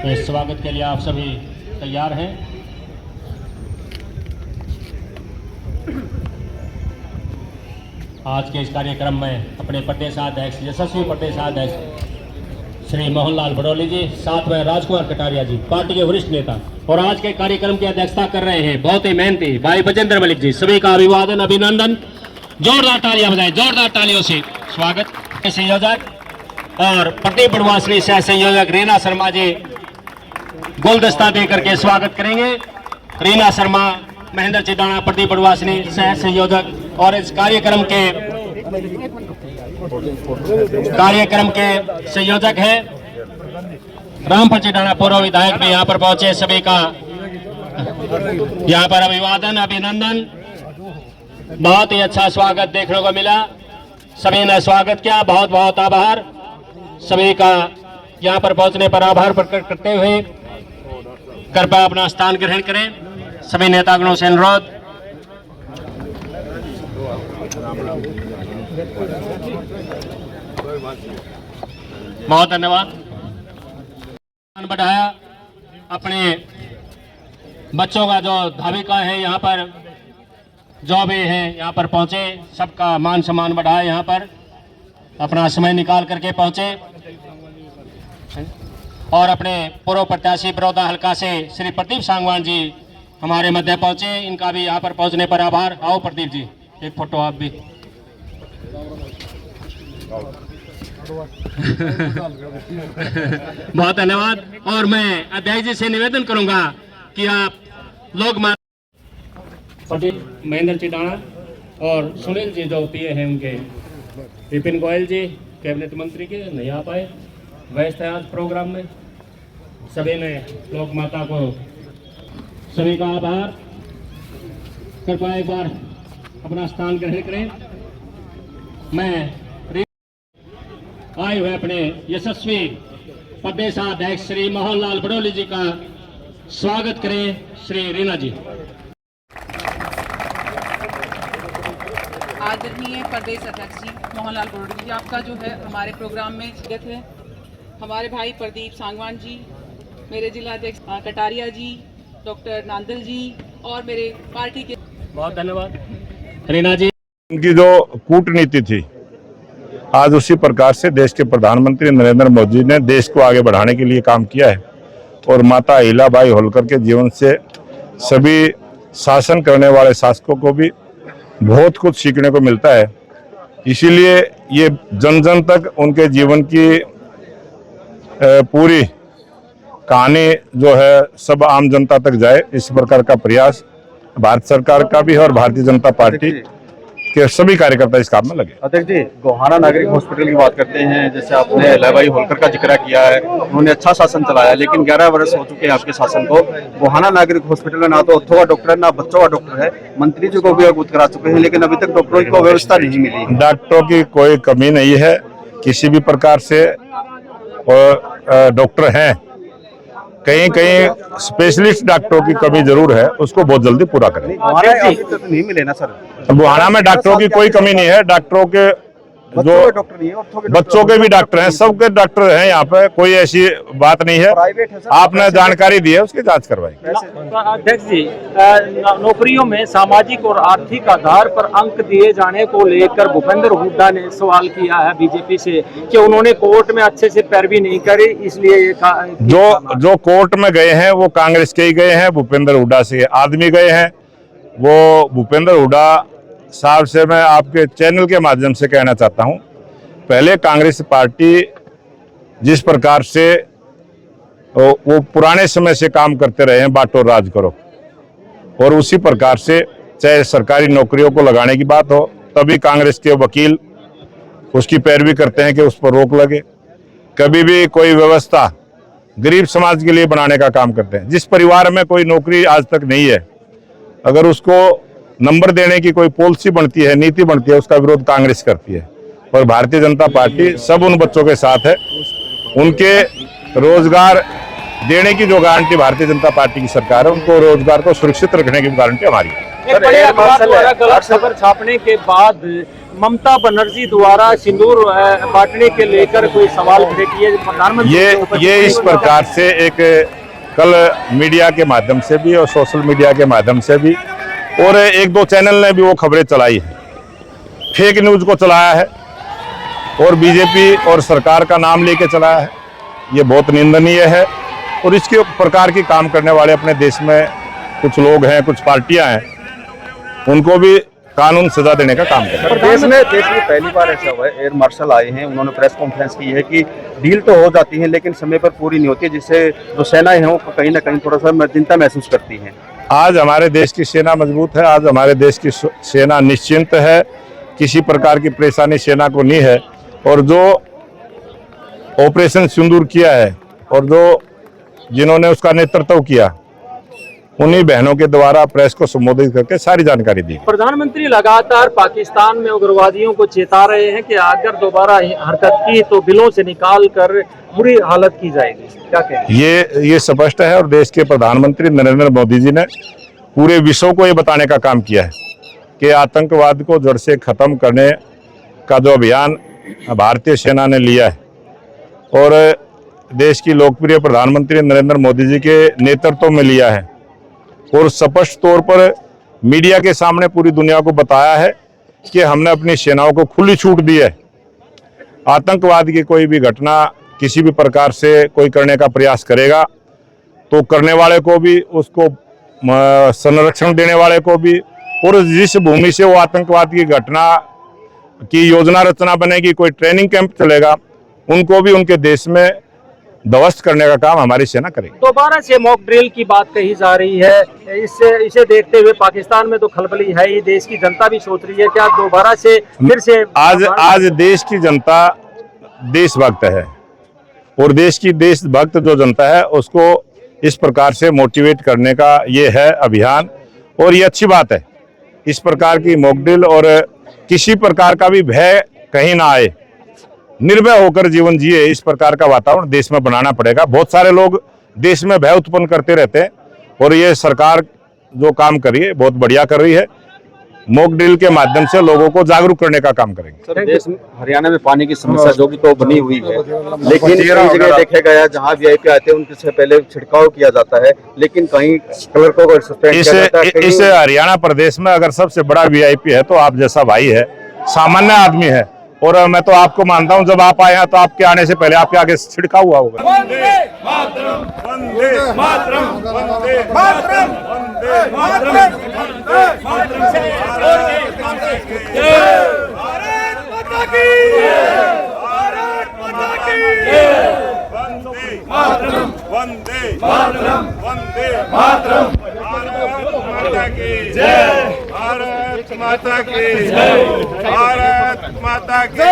इस स्वागत के लिए आप सभी तैयार हैं। आज के इस कार्यक्रम में अपने प्रदेशाध्यक्ष यशस्वी प्रदेशाध्यक्ष श्री मोहनलाल बड़ौली जी, साथ में राजकुमार कटारिया जी, पार्टी के वरिष्ठ नेता, और आज के कार्यक्रम की अध्यक्षता कर रहे हैं बहुत ही मेहनती भाई बजेंद्र मलिक जी। सभी का अभिवादन, अभिनंदन, जोरदार तालियां बजाएं, जोरदार तालियों से स्वागत। संयोजक और प्रदीप बड़वासनी सह संयोजक रीना शर्मा जी गुलदस्ता दे करके स्वागत करेंगे। रीना शर्मा, महेंद्र चिदाना, प्रदीप बड़वासनी सह संयोजक, और इस कार्यक्रम के संयोजक है रामपुर चिदाना, पूर्व विधायक भी यहाँ पर पहुंचे। सभी का यहाँ पर अभिवादन, अभिनंदन, बहुत ही अच्छा स्वागत देखने को मिला। सभी ने स्वागत किया, बहुत बहुत आभार। सभी का यहाँ पर पहुंचने पर आभार प्रकट करते हुए कृपया अपना स्थान ग्रहण करें। सभी नेतागणों से अनुरोध। बहुत धन्यवाद। बढ़ाया अपने बच्चों का जो धाविका है, यहाँ पर जो भी है यहाँ पर पहुंचे, सबका मान सम्मान बढ़ाया, यहाँ पर अपना समय निकाल करके पहुंचे। और अपने पूर्व प्रत्याशी बड़ौदा हल्का से श्री प्रदीप सांगवान जी हमारे मध्य पहुंचे, इनका भी यहाँ पर पहुंचने पर आभार। आओ प्रदीप जी, एक फोटो आप भी। बहुत धन्यवाद। और मैं अध्यक्ष जी से निवेदन करूंगा कि आप लोग महेंद्र चिदाना और सुनील जी जो पीए हैं उनके, विपिन गोयल जी कैबिनेट मंत्री के नहीं आ पाए, व्यस्त है आज प्रोग्राम में। सभी ने लोक माता को, सभी का आभार। कृपया एक बार अपना स्थान ग्रहण करें। मैं आए हुए अपने यशस्वी प्रदेशाध्यक्ष श्री मोहनलाल बड़ौली जी का स्वागत करें। श्री रीना जी। आदरणीय प्रदेश अध्यक्ष जी मोहनलाल बड़ौली जी, आपका जो है हमारे प्रोग्राम में स्वागत है। हमारे भाई प्रदीप सांगवान जी, मेरे जिला अध्यक्ष कटारिया जी, डॉक्टर नांदल जी, और मेरे पार्टी के बहुत धन्यवाद। रीना जी, उनकी जो कूटनीति थी, आज उसी प्रकार से देश के प्रधानमंत्री नरेंद्र मोदी ने देश को आगे बढ़ाने के लिए काम किया है। और माता अहिल्याबाई होलकर के जीवन से सभी शासन करने वाले शासकों को भी बहुत कुछ सीखने को मिलता है। इसीलिए ये जन जन तक उनके जीवन की पूरी कहानी जो है सब आम जनता तक जाए, इस प्रकार का प्रयास भारत सरकार का भी है और भारतीय जनता पार्टी के सभी कार्यकर्ता इस काम में लगे। अध्यक्ष जी, गोहाना नागरिक हॉस्पिटल की बात करते हैं, जैसे आपने अहिल्याबाई होलकर का जिक्र किया है, उन्होंने अच्छा शासन चलाया, लेकिन 11 वर्ष हो चुके हैं आपके शासन को। गोहाना नागरिक हॉस्पिटल में ना तो अथवा डॉक्टर है ना बच्चों का डॉक्टर है। मंत्री जी को भी अवगत करा चुके हैं, लेकिन अभी तक डॉक्टरों को व्यवस्था नहीं मिली। डॉक्टरों की कोई कमी नहीं है किसी भी प्रकार से, और डॉक्टर हैं, कहीं कहीं स्पेशलिस्ट डॉक्टरों की कमी जरूर है, उसको बहुत जल्दी पूरा करें। नहीं मिले ना सर, गोहाना में डॉक्टरों की कोई कमी नहीं है। डॉक्टरों के जो डॉक्टर नहीं है, बच्चों के भी डॉक्टर हैं, सबके डॉक्टर हैं यहाँ पे, कोई ऐसी बात नहीं है। आपने जानकारी दी है, उसकी जांच करवाई। अध्यक्ष जी, नौकरियों में सामाजिक और आर्थिक आधार पर अंक दिए जाने को लेकर भूपेंद्र हुड्डा ने सवाल किया है बीजेपी से कि उन्होंने कोर्ट में अच्छे से पैरवी नहीं करी, इसलिए ये जो कोर्ट में गए हैं वो कांग्रेस के ही गए हैं, भूपेंद्र हुड्डा से आदमी गए हैं। वो भूपेंद्र हुड्डा साहब से मैं आपके चैनल के माध्यम से कहना चाहता हूं, पहले कांग्रेस पार्टी जिस प्रकार से वो पुराने समय से काम करते रहे हैं, बांटो राज करो, और उसी प्रकार से चाहे सरकारी नौकरियों को लगाने की बात हो, तभी कांग्रेस के वकील उसकी पैरवी करते हैं कि उस पर रोक लगे। कभी भी कोई व्यवस्था गरीब समाज के लिए बनाने का काम करते हैं। जिस परिवार में कोई नौकरी आज तक नहीं है, अगर उसको नंबर देने की कोई पॉलिसी बनती है, नीति बनती है, उसका विरोध कांग्रेस करती है। और भारतीय जनता पार्टी सब उन बच्चों के साथ है, उनके रोजगार देने की जो गारंटी भारतीय जनता पार्टी की सरकार है, उनको रोजगार को सुरक्षित रखने की गारंटी हमारी है। एक बड़े अखबार द्वारा गलत खबर छापने के बाद ममता बनर्जी द्वारा सिंदूर बांटने के लेकर कोई सवाल खड़े किए प्रधानमंत्री ये इस प्रकार से एक कल मीडिया के माध्यम से भी और सोशल मीडिया के माध्यम से भी और एक दो चैनल ने भी वो खबरें चलाई है, फेक न्यूज को चलाया है और बीजेपी और सरकार का नाम लेके चलाया है। ये बहुत निंदनीय है और इसके प्रकार की काम करने वाले अपने देश में कुछ लोग हैं, कुछ पार्टियां हैं, उनको भी कानून सजा देने का काम कर रहे हैं। देश में पहली बार ऐसा हुआ है, एयर मार्शल आए हैं, उन्होंने प्रेस कॉन्फ्रेंस की है कि डील तो हो जाती है लेकिन समय पर पूरी नहीं होती, जिससे जो सेनाएं हैं वो कहीं ना कहीं थोड़ा सा चिंता महसूस करती हैं। आज हमारे देश की सेना मजबूत है, आज हमारे देश की सेना निश्चिंत है, किसी प्रकार की परेशानी सेना को नहीं है। और जो ऑपरेशन सिंदूर किया है और जो जिन्होंने उसका नेतृत्व किया, उन्हीं बहनों के द्वारा प्रेस को संबोधित करके सारी जानकारी दी। प्रधानमंत्री लगातार पाकिस्तान में उग्रवादियों को चेता रहे हैं कि अगर दोबारा हरकत की तो दिलों से निकाल कर बुरी हालत की जाएगी, क्या कहें? ये स्पष्ट है और देश के प्रधानमंत्री नरेंद्र मोदी जी ने पूरे विश्व को ये बताने का काम किया है कि आतंकवाद को जड़ से खत्म करने का जो अभियान भारतीय सेना ने लिया है और देश की लोकप्रिय प्रधानमंत्री नरेंद्र मोदी जी के नेतृत्व में लिया है और स्पष्ट तौर पर मीडिया के सामने पूरी दुनिया को बताया है कि हमने अपनी सेनाओं को खुली छूट दी है। आतंकवाद की कोई भी घटना किसी भी प्रकार से कोई करने का प्रयास करेगा तो करने वाले को भी, उसको संरक्षण देने वाले को भी, और जिस भूमि से वो आतंकवाद की घटना की योजना रचना बनेगी, कोई ट्रेनिंग कैंप चलेगा, उनको भी उनके देश में ध्वस्त करने का काम हमारी सेना करेगी। दोबारा से मॉक ड्रिल की बात कही जा रही है, इसे देखते हुए पाकिस्तान में तो खलबली है ही, देश की जनता भी सोच रही है क्या दोबारा से फिर से आज देश की जनता देशभक्त है और देश की देशभक्त जो जनता है उसको इस प्रकार से मोटिवेट करने का ये है अभियान और ये अच्छी बात है। इस प्रकार की मॉक ड्रिल और किसी प्रकार का भी भय कहीं ना आए, निर्भय होकर जीवन जिए, इस प्रकार का वातावरण देश में बनाना पड़ेगा। बहुत सारे लोग देश में भय उत्पन्न करते रहते हैं और ये सरकार जो काम कर रही है बहुत बढ़िया कर रही है। मॉक ड्रिल के माध्यम से लोगों को जागरूक करने का काम करेंगे। सर, देश में हरियाणा में पानी की समस्या जो कि तो बनी हुई है, लेकिन कई जगह देखा गया जहां वीआईपी आते हैं उनसे पहले छिड़काव किया जाता है, लेकिन कहीं क्लर्कों को सस्पेंड किया जाता है। इस हरियाणा प्रदेश में अगर सबसे बड़ा वीआईपी है तो आप जैसा भाई है, सामान्य आदमी है और मैं तो आपको मानता हूं जब आप आए हैं तो आपके आने से पहले आपके आगे छिड़का हुआ होगा। वंदे मातरम, वंदे मातरम, वंदे मातरम, वंदे मातरम, वंदे मातरम। भारत माता की जय, भारत माता की जय। वंदे मातरम, वंदे मातरम, वंदे मातरम। भारत माता की जय, भारत माता की जय, भारत माता की